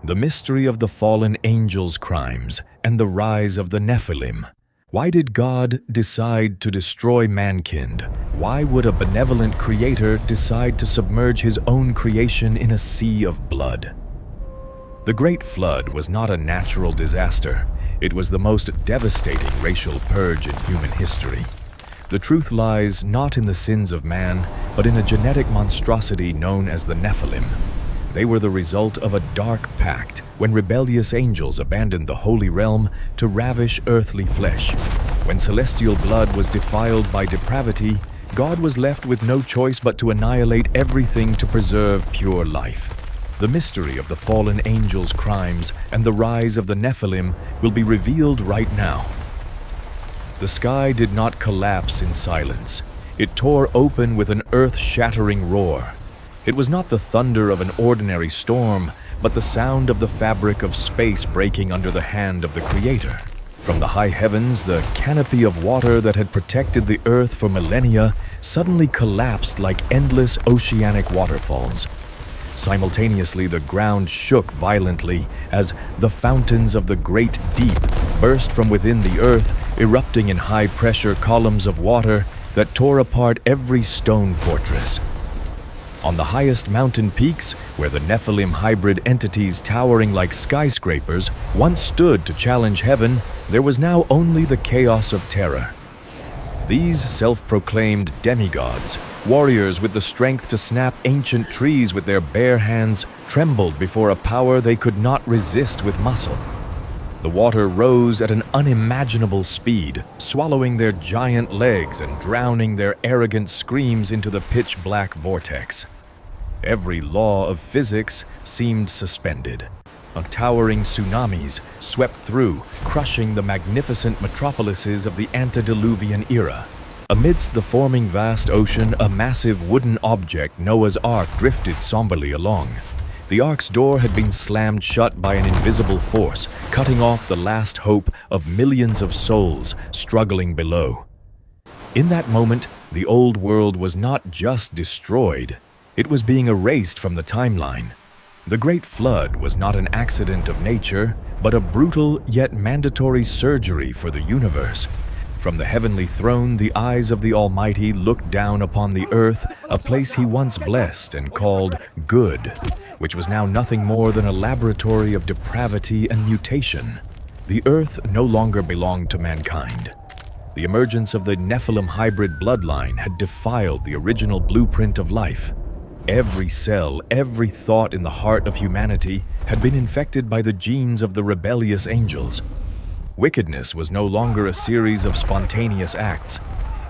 The mystery of the fallen angels' crimes and the rise of the Nephilim. Why did God decide to destroy mankind? Why would a benevolent creator decide to submerge his own creation in a sea of blood? The Great Flood was not a natural disaster. It was the most devastating racial purge in human history. The truth lies not in the sins of man, but in a genetic monstrosity known as the Nephilim. They were the result of a dark pact when rebellious angels abandoned the holy realm to ravish earthly flesh. When celestial blood was defiled by depravity, God was left with no choice but to annihilate everything to preserve pure life. The mystery of the fallen angels' crimes and the rise of the Nephilim will be revealed right now. The sky did not collapse in silence. It tore open with an earth-shattering roar. It was not the thunder of an ordinary storm, but the sound of the fabric of space breaking under the hand of the Creator. From the high heavens, the canopy of water that had protected the earth for millennia suddenly collapsed like endless oceanic waterfalls. Simultaneously, the ground shook violently as the fountains of the great deep burst from within the earth, erupting in high-pressure columns of water that tore apart every stone fortress. On the highest mountain peaks, where the Nephilim hybrid entities towering like skyscrapers once stood to challenge heaven, there was now only the chaos of terror. These self-proclaimed demigods, warriors with the strength to snap ancient trees with their bare hands, trembled before a power they could not resist with muscle. The water rose at an unimaginable speed, swallowing their giant legs and drowning their arrogant screams into the pitch-black vortex. Every law of physics seemed suspended. Towering tsunamis swept through, crushing the magnificent metropolises of the antediluvian era. Amidst the forming vast ocean, a massive wooden object, Noah's Ark, drifted somberly along. The Ark's door had been slammed shut by an invisible force, cutting off the last hope of millions of souls struggling below. In that moment, the old world was not just destroyed, it was being erased from the timeline. The Great Flood was not an accident of nature, but a brutal yet mandatory surgery for the universe. From the heavenly throne, the eyes of the Almighty looked down upon the earth, a place he once blessed and called good, which was now nothing more than a laboratory of depravity and mutation. The earth no longer belonged to mankind. The emergence of the Nephilim hybrid bloodline had defiled the original blueprint of life. Every cell, every thought in the heart of humanity had been infected by the genes of the rebellious angels. Wickedness was no longer a series of spontaneous acts.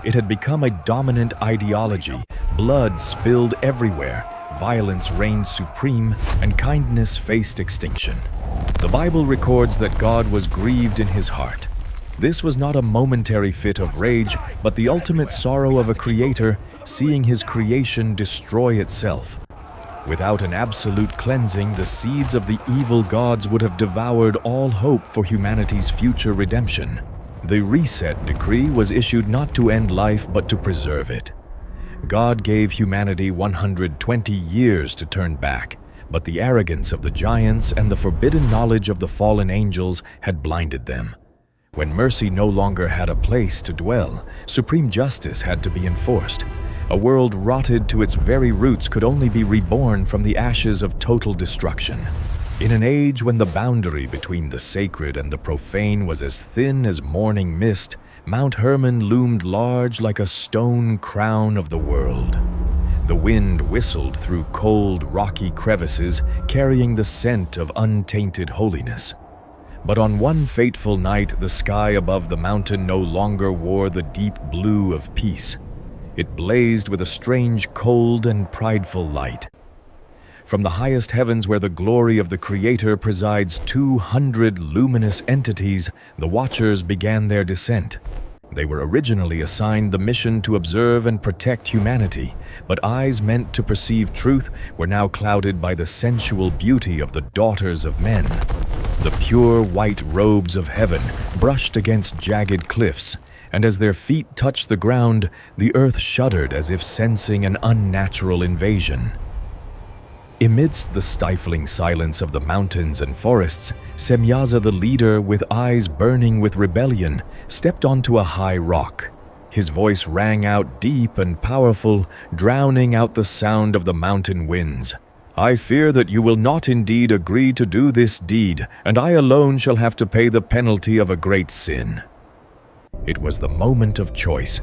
It had become a dominant ideology. Blood spilled everywhere, violence reigned supreme, and kindness faced extinction. The Bible records that God was grieved in his heart. This was not a momentary fit of rage, but the ultimate sorrow of a creator seeing his creation destroy itself. Without an absolute cleansing, the seeds of the evil gods would have devoured all hope for humanity's future redemption. The reset decree was issued not to end life, but to preserve it. God gave humanity 120 years to turn back, but the arrogance of the giants and the forbidden knowledge of the fallen angels had blinded them. When mercy no longer had a place to dwell, supreme justice had to be enforced. A world rotted to its very roots could only be reborn from the ashes of total destruction. In an age when the boundary between the sacred and the profane was as thin as morning mist, Mount Hermon loomed large like a stone crown of the world. The wind whistled through cold, rocky crevices, carrying the scent of untainted holiness. But on one fateful night, the sky above the mountain no longer wore the deep blue of peace. It blazed with a strange, cold, and prideful light. From the highest heavens, where the glory of the Creator presides 200 luminous entities, the Watchers began their descent. They were originally assigned the mission to observe and protect humanity, but eyes meant to perceive truth were now clouded by the sensual beauty of the daughters of men. The pure white robes of heaven brushed against jagged cliffs, and as their feet touched the ground, the earth shuddered as if sensing an unnatural invasion. Amidst the stifling silence of the mountains and forests, Semyaza the leader, with eyes burning with rebellion, stepped onto a high rock. His voice rang out deep and powerful, drowning out the sound of the mountain winds. "I fear that you will not indeed agree to do this deed, and I alone shall have to pay the penalty of a great sin." It was the moment of choice.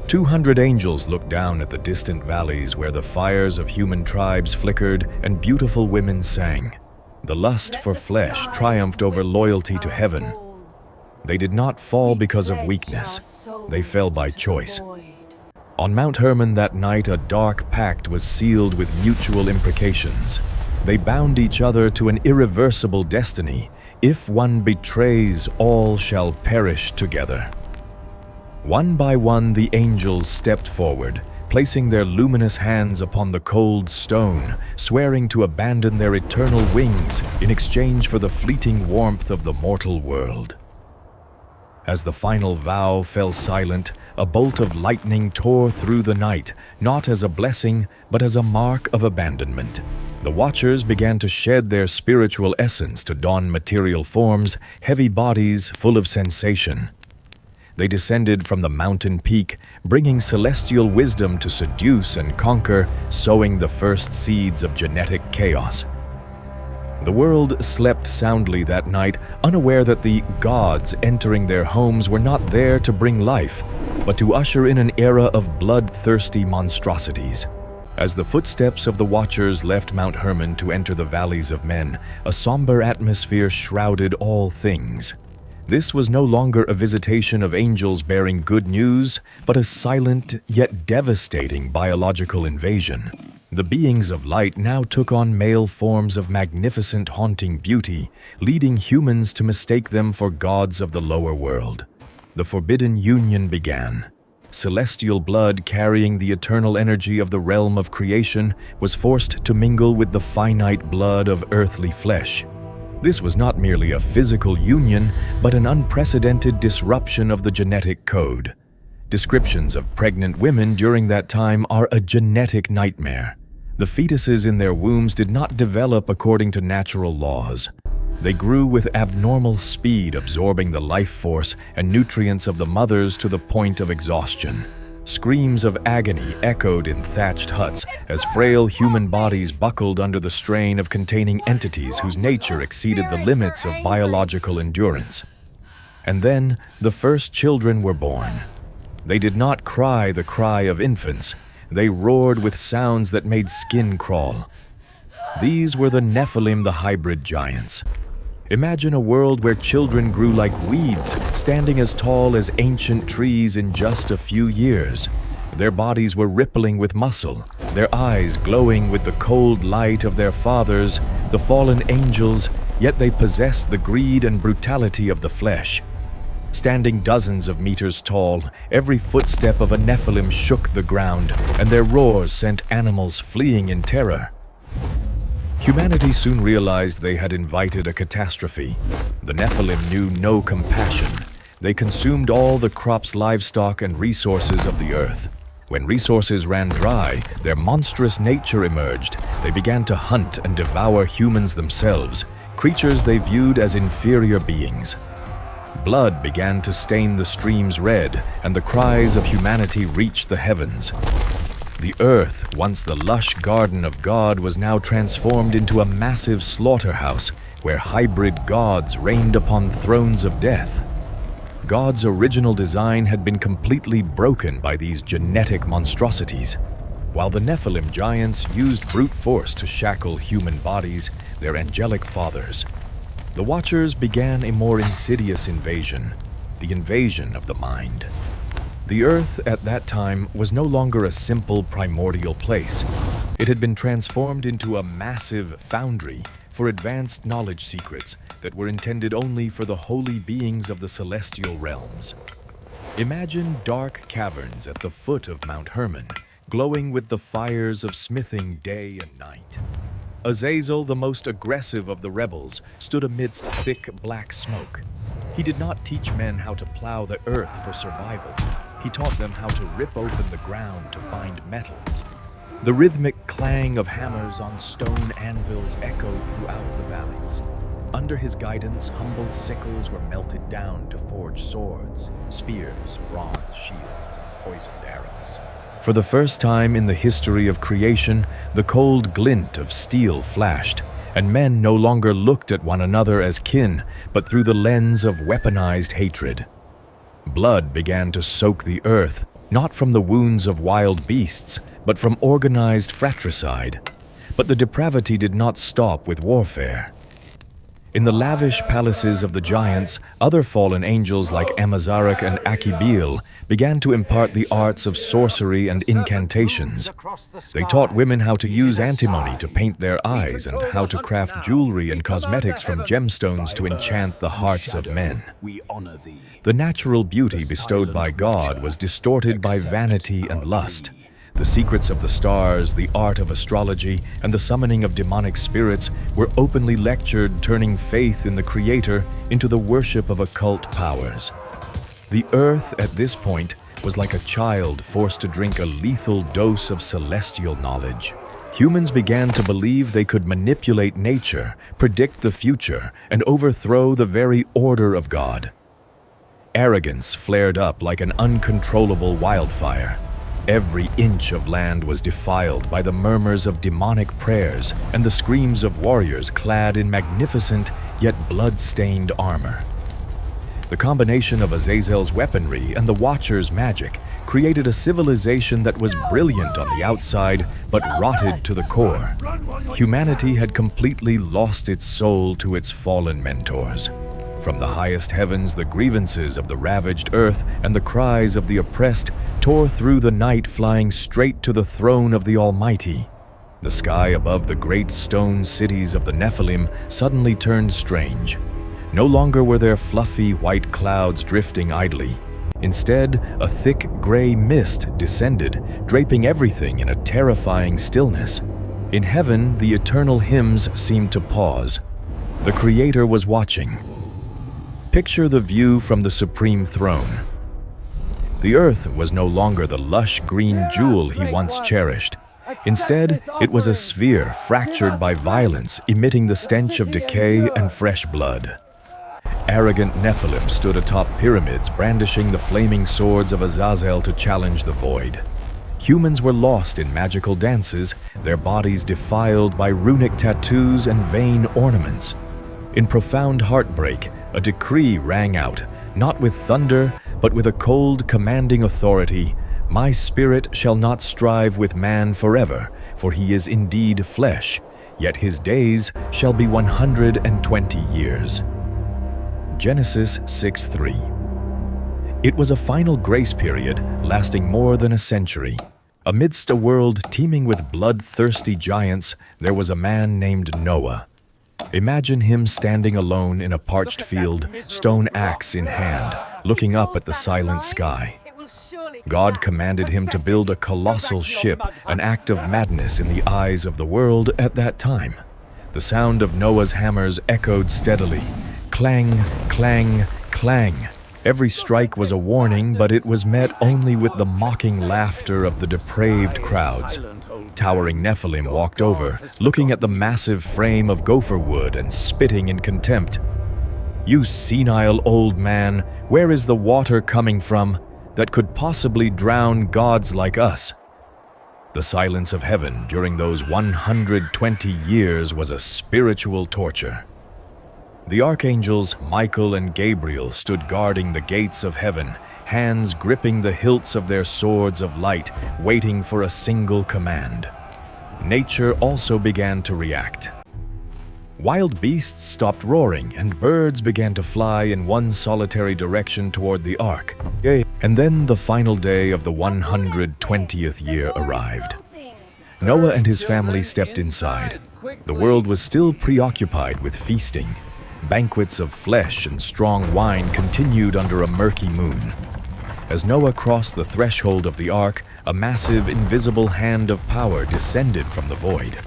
200 angels looked down at the distant valleys where the fires of human tribes flickered and beautiful women sang. The lust for flesh triumphed over loyalty to heaven. They did not fall because of weakness. They fell by choice. On Mount Hermon that night, a dark pact was sealed with mutual imprecations. They bound each other to an irreversible destiny. If one betrays, all shall perish together. One by one, the angels stepped forward, placing their luminous hands upon the cold stone, swearing to abandon their eternal wings in exchange for the fleeting warmth of the mortal world. As the final vow fell silent, a bolt of lightning tore through the night, not as a blessing, but as a mark of abandonment. The Watchers began to shed their spiritual essence to don material forms, heavy bodies full of sensation. They descended from the mountain peak, bringing celestial wisdom to seduce and conquer, sowing the first seeds of genetic chaos. The world slept soundly that night, unaware that the gods entering their homes were not there to bring life, but to usher in an era of bloodthirsty monstrosities. As the footsteps of the Watchers left Mount Hermon to enter the valleys of men, a somber atmosphere shrouded all things. This was no longer a visitation of angels bearing good news, but a silent yet devastating biological invasion. The beings of light now took on male forms of magnificent, haunting beauty, leading humans to mistake them for gods of the lower world. The forbidden union began. Celestial blood carrying the eternal energy of the realm of creation was forced to mingle with the finite blood of earthly flesh. This was not merely a physical union, but an unprecedented disruption of the genetic code. Descriptions of pregnant women during that time are a genetic nightmare. The fetuses in their wombs did not develop according to natural laws. They grew with abnormal speed, absorbing the life force and nutrients of the mothers to the point of exhaustion. Screams of agony echoed in thatched huts as frail human bodies buckled under the strain of containing entities whose nature exceeded the limits of biological endurance. And then the first children were born. They did not cry the cry of infants. They roared with sounds that made skin crawl. These were the Nephilim, the hybrid giants. Imagine a world where children grew like weeds, standing as tall as ancient trees in just a few years. Their bodies were rippling with muscle, their eyes glowing with the cold light of their fathers, the fallen angels, yet they possessed the greed and brutality of the flesh. Standing dozens of meters tall, every footstep of a Nephilim shook the ground, and their roars sent animals fleeing in terror. Humanity soon realized they had invited a catastrophe. The Nephilim knew no compassion. They consumed all the crops, livestock, and resources of the earth. When resources ran dry, their monstrous nature emerged. They began to hunt and devour humans themselves, creatures they viewed as inferior beings. Blood began to stain the streams red, and the cries of humanity reached the heavens. The earth, once the lush garden of God, was now transformed into a massive slaughterhouse where hybrid gods reigned upon thrones of death. God's original design had been completely broken by these genetic monstrosities. While the Nephilim giants used brute force to shackle human bodies, their angelic fathers, the Watchers began a more insidious invasion, the invasion of the mind. The earth at that time was no longer a simple primordial place. It had been transformed into a massive foundry for advanced knowledge secrets that were intended only for the holy beings of the celestial realms. Imagine dark caverns at the foot of Mount Hermon, glowing with the fires of smithing day and night. Azazel, the most aggressive of the rebels, stood amidst thick black smoke. He did not teach men how to plow the earth for survival. He taught them how to rip open the ground to find metals. The rhythmic clang of hammers on stone anvils echoed throughout the valleys. Under his guidance, humble sickles were melted down to forge swords, spears, bronze shields, and poisoned arrows. For the first time in the history of creation, the cold glint of steel flashed, and men no longer looked at one another as kin, but through the lens of weaponized hatred. Blood began to soak the earth, not from the wounds of wild beasts, but from organized fratricide. But the depravity did not stop with warfare. In the lavish palaces of the giants, other fallen angels like Amazarek and Akibil began to impart the arts of sorcery and incantations. They taught women how to use antimony to paint their eyes and how to craft jewelry and cosmetics from gemstones to enchant the hearts of men. The natural beauty bestowed by God was distorted by vanity and lust. The secrets of the stars, the art of astrology, and the summoning of demonic spirits were openly lectured, turning faith in the Creator into the worship of occult powers. The earth, at this point, was like a child forced to drink a lethal dose of celestial knowledge. Humans began to believe they could manipulate nature, predict the future, and overthrow the very order of God. Arrogance flared up like an uncontrollable wildfire. Every inch of land was defiled by the murmurs of demonic prayers and the screams of warriors clad in magnificent yet blood-stained armor. The combination of Azazel's weaponry and the Watcher's magic created a civilization that was brilliant on the outside but rotted to the core. Humanity had completely lost its soul to its fallen mentors. From the highest heavens, the grievances of the ravaged earth and the cries of the oppressed tore through the night, flying straight to the throne of the Almighty. The sky above the great stone cities of the Nephilim suddenly turned strange. No longer were there fluffy white clouds drifting idly. Instead, a thick gray mist descended, draping everything in a terrifying stillness. In heaven, the eternal hymns seemed to pause. The Creator was watching. Picture the view from the supreme throne. The earth was no longer the lush green jewel he once cherished. Instead, it was a sphere fractured by violence, emitting the stench of decay and fresh blood. Arrogant Nephilim stood atop pyramids, brandishing the flaming swords of Azazel to challenge the void. Humans were lost in magical dances, their bodies defiled by runic tattoos and vain ornaments. In profound heartbreak, a decree rang out, not with thunder, but with a cold, commanding authority. My spirit shall not strive with man forever, for he is indeed flesh, yet his days shall be 120 years. Genesis 6:3. It was a final grace period lasting more than a century. Amidst a world teeming with bloodthirsty giants, there was a man named Noah. Imagine him standing alone in a parched field, stone axe in hand, looking up at the silent sky. God commanded him to build a colossal ship, an act of madness in the eyes of the world at that time. The sound of Noah's hammers echoed steadily. Clang, clang, clang. Every strike was a warning, but it was met only with the mocking laughter of the depraved crowds. Towering Nephilim walked over, looking at the massive frame of gopher wood and spitting in contempt. "You senile old man, where is the water coming from that could possibly drown gods like us?" The silence of heaven during those 120 years was a spiritual torture. The archangels Michael and Gabriel stood guarding the gates of heaven, hands gripping the hilts of their swords of light, waiting for a single command. Nature also began to react. Wild beasts stopped roaring, and birds began to fly in one solitary direction toward the ark. And then the final day of the 120th year arrived. Noah and his family stepped inside. The world was still preoccupied with feasting. Banquets of flesh and strong wine continued under a murky moon. As Noah crossed the threshold of the ark, a massive, invisible hand of power descended from the void.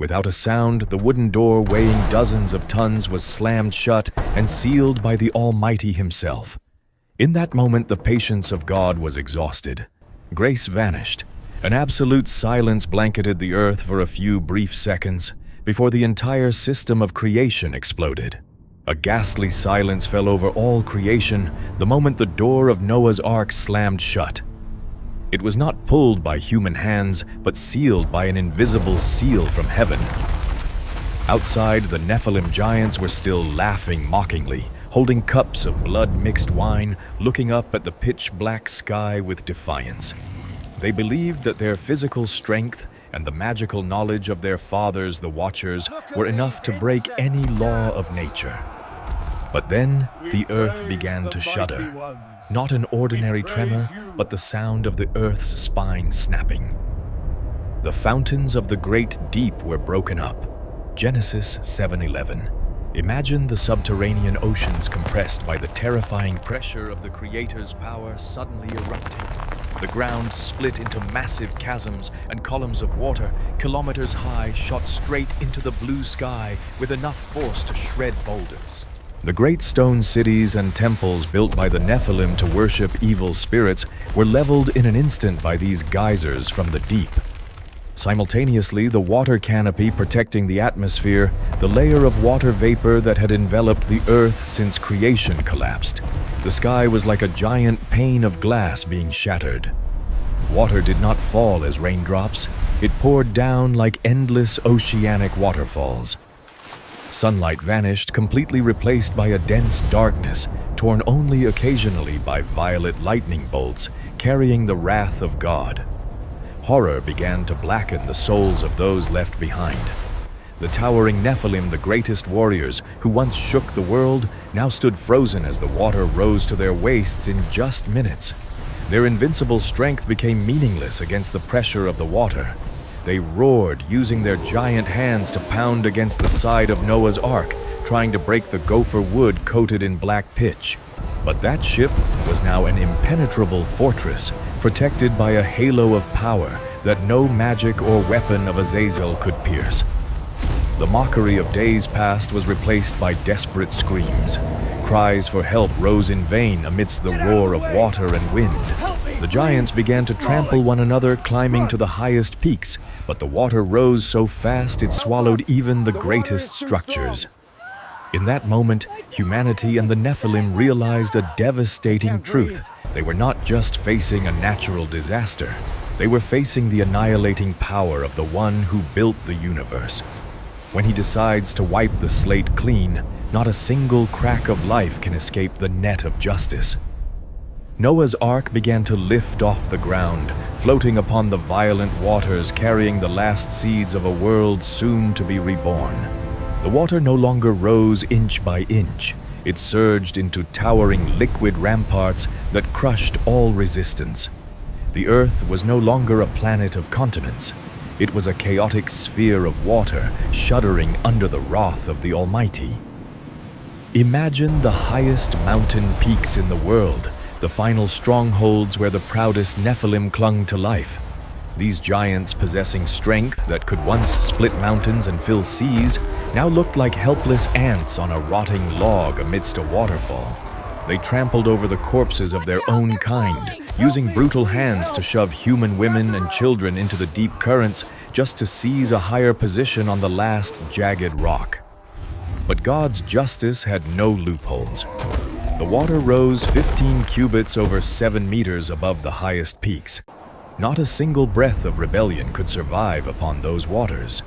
Without a sound, the wooden door weighing dozens of tons was slammed shut and sealed by the Almighty himself. In that moment, the patience of God was exhausted. Grace vanished. An absolute silence blanketed the earth for a few brief seconds before the entire system of creation exploded. A ghastly silence fell over all creation the moment the door of Noah's Ark slammed shut. It was not pulled by human hands, but sealed by an invisible seal from heaven. Outside, the Nephilim giants were still laughing mockingly, holding cups of blood-mixed wine, looking up at the pitch-black sky with defiance. They believed that their physical strength and the magical knowledge of their fathers, the Watchers, were enough to break any law of nature. But then the earth began to shudder. Not an ordinary tremor, but the sound of the earth's spine snapping. The fountains of the great deep were broken up. Genesis 7:11. Imagine the subterranean oceans compressed by the terrifying pressure of the Creator's power suddenly erupting. The ground split into massive chasms, and columns of water, kilometers high, shot straight into the blue sky with enough force to shred boulders. The great stone cities and temples built by the Nephilim to worship evil spirits were leveled in an instant by these geysers from the deep. Simultaneously, the water canopy protecting the atmosphere, the layer of water vapor that had enveloped the earth since creation collapsed. The sky was like a giant pane of glass being shattered. Water did not fall as raindrops. It poured down like endless oceanic waterfalls. Sunlight vanished, completely replaced by a dense darkness, torn only occasionally by violet lightning bolts, carrying the wrath of God. Horror began to blacken the souls of those left behind. The towering Nephilim, the greatest warriors who once shook the world, now stood frozen as the water rose to their waists in just minutes. Their invincible strength became meaningless against the pressure of the water. They roared, using their giant hands to pound against the side of Noah's Ark, trying to break the gopher wood coated in black pitch. But that ship was now an impenetrable fortress, protected by a halo of power that no magic or weapon of Azazel could pierce. The mockery of days past was replaced by desperate screams. Cries for help rose in vain amidst the roar of water and wind. The giants began to trample one another, climbing to the highest peaks, but the water rose so fast it swallowed even the greatest structures. In that moment, humanity and the Nephilim realized a devastating truth. They were not just facing a natural disaster. They were facing the annihilating power of the one who built the universe. When he decides to wipe the slate clean, not a single crack of life can escape the net of justice. Noah's Ark began to lift off the ground, floating upon the violent waters, carrying the last seeds of a world soon to be reborn. The water no longer rose inch by inch. It surged into towering liquid ramparts that crushed all resistance. The earth was no longer a planet of continents. It was a chaotic sphere of water, shuddering under the wrath of the Almighty. Imagine the highest mountain peaks in the world, the final strongholds where the proudest Nephilim clung to life. These giants, possessing strength that could once split mountains and fill seas, now looked like helpless ants on a rotting log amidst a waterfall. They trampled over the corpses of their own kind, using brutal hands to shove human women and children into the deep currents just to seize a higher position on the last jagged rock. But God's justice had no loopholes. The water rose 15 cubits over 7 meters above the highest peaks. Not a single breath of rebellion could survive upon those waters.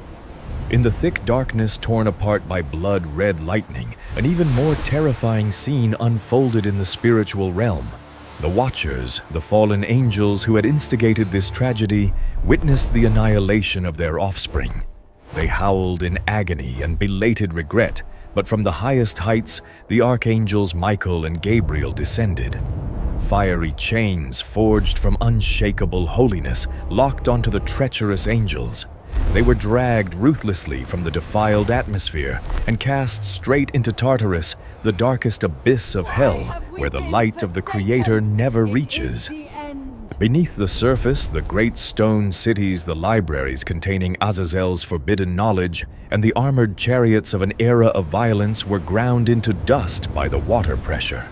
In the thick darkness torn apart by blood-red lightning, an even more terrifying scene unfolded in the spiritual realm. The Watchers, the fallen angels who had instigated this tragedy, witnessed the annihilation of their offspring. They howled in agony and belated regret, but from the highest heights, the archangels Michael and Gabriel descended. Fiery chains forged from unshakable holiness locked onto the treacherous angels. They were dragged ruthlessly from the defiled atmosphere and cast straight into Tartarus, the darkest abyss of hell, where the light of the Creator never reaches. Beneath the surface, the great stone cities, the libraries containing Azazel's forbidden knowledge, and the armored chariots of an era of violence were ground into dust by the water pressure.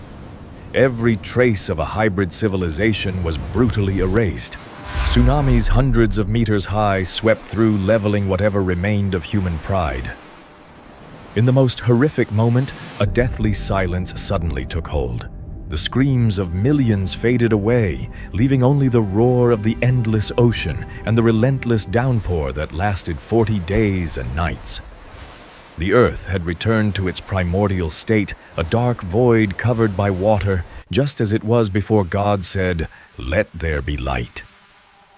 Every trace of a hybrid civilization was brutally erased. Tsunamis hundreds of meters high swept through, leveling whatever remained of human pride. In the most horrific moment, a deathly silence suddenly took hold. The screams of millions faded away, leaving only the roar of the endless ocean and the relentless downpour that lasted 40 days and nights. The earth had returned to its primordial state, a dark void covered by water, just as it was before God said, "Let there be light."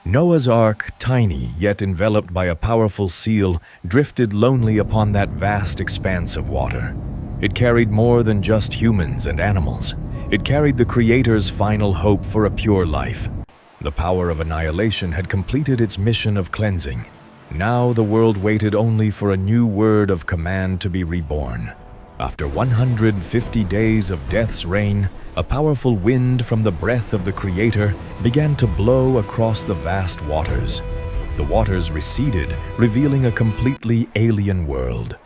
Noah's Ark, tiny yet enveloped by a powerful seal, drifted lonely upon that vast expanse of water. It carried more than just humans and animals. It carried the Creator's final hope for a pure life. The power of annihilation had completed its mission of cleansing. Now the world waited only for a new word of command to be reborn. After 150 days of death's reign, a powerful wind from the breath of the Creator began to blow across the vast waters. The waters receded, revealing a completely alien world.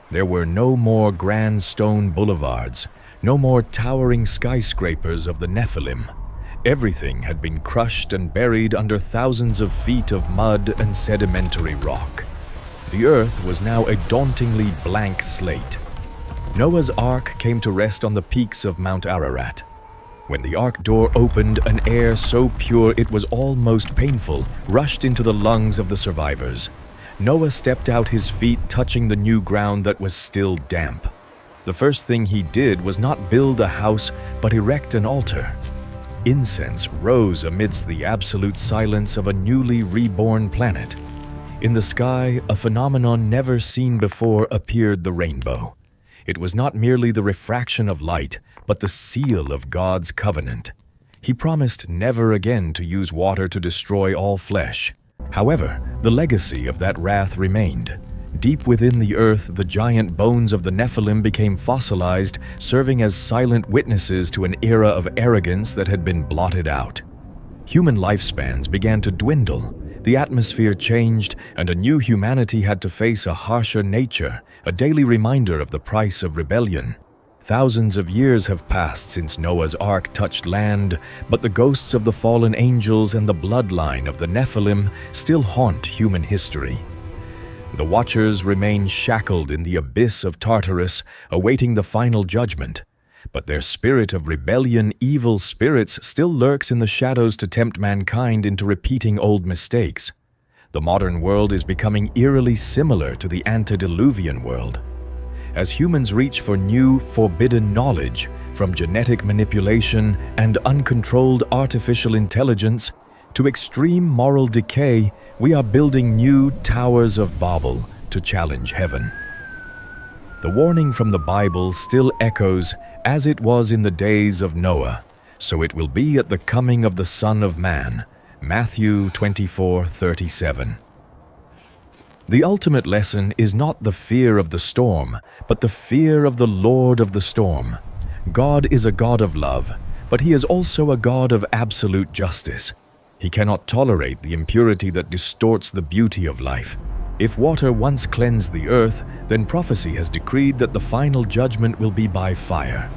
There were no more grand stone boulevards, no more towering skyscrapers of the Nephilim. Everything had been crushed and buried under thousands of feet of mud and sedimentary rock. The earth was now a dauntingly blank slate. Noah's Ark came to rest on the peaks of Mount Ararat. When the Ark door opened, an air so pure it was almost painful rushed into the lungs of the survivors. Noah stepped out, his feet touching the new ground that was still damp. The first thing he did was not build a house, but erect an altar. Incense rose amidst the absolute silence of a newly reborn planet. In the sky, a phenomenon never seen before appeared: the rainbow. It was not merely the refraction of light, but the seal of God's covenant. He promised never again to use water to destroy all flesh. However, the legacy of that wrath remained. Deep within the earth, the giant bones of the Nephilim became fossilized, serving as silent witnesses to an era of arrogance that had been blotted out. Human lifespans began to dwindle. The atmosphere changed, and a new humanity had to face a harsher nature, a daily reminder of the price of rebellion. Thousands of years have passed since Noah's Ark touched land, but the ghosts of the fallen angels and the bloodline of the Nephilim still haunt human history. The Watchers remain shackled in the abyss of Tartarus, awaiting the final judgment. But their spirit of rebellion, evil spirits, still lurks in the shadows to tempt mankind into repeating old mistakes. The modern world is becoming eerily similar to the antediluvian world. As humans reach for new, forbidden knowledge, from genetic manipulation and uncontrolled artificial intelligence to extreme moral decay, we are building new towers of Babel to challenge heaven. The warning from the Bible still echoes: as it was in the days of Noah, so it will be at the coming of the Son of Man. Matthew 24:37. The ultimate lesson is not the fear of the storm, but the fear of the Lord of the storm. God is a God of love, but He is also a God of absolute justice. He cannot tolerate the impurity that distorts the beauty of life. If water once cleansed the earth, then prophecy has decreed that the final judgment will be by fire.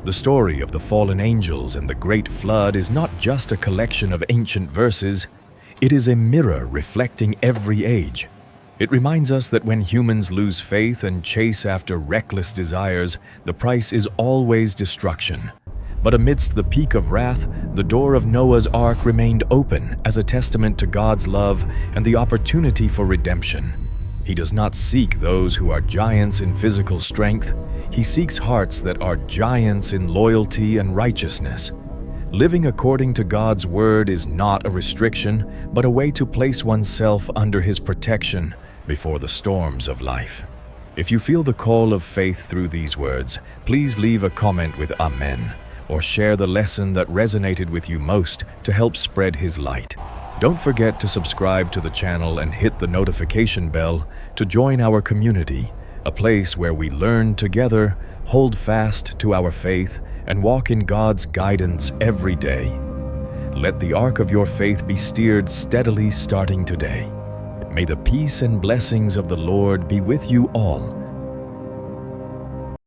The story of the fallen angels and the great flood is not just a collection of ancient verses. It is a mirror reflecting every age. It reminds us that when humans lose faith and chase after reckless desires, the price is always destruction. But amidst the peak of wrath, the door of Noah's Ark remained open as a testament to God's love and the opportunity for redemption. He does not seek those who are giants in physical strength. He seeks hearts that are giants in loyalty and righteousness. Living according to God's word is not a restriction, but a way to place oneself under His protection before the storms of life. If you feel the call of faith through these words, please leave a comment with Amen, or share the lesson that resonated with you most to help spread His light. Don't forget to subscribe to the channel and hit the notification bell to join our community, a place where we learn together, hold fast to our faith, and walk in God's guidance every day. Let the ark of your faith be steered steadily starting today. May the peace and blessings of the Lord be with you all,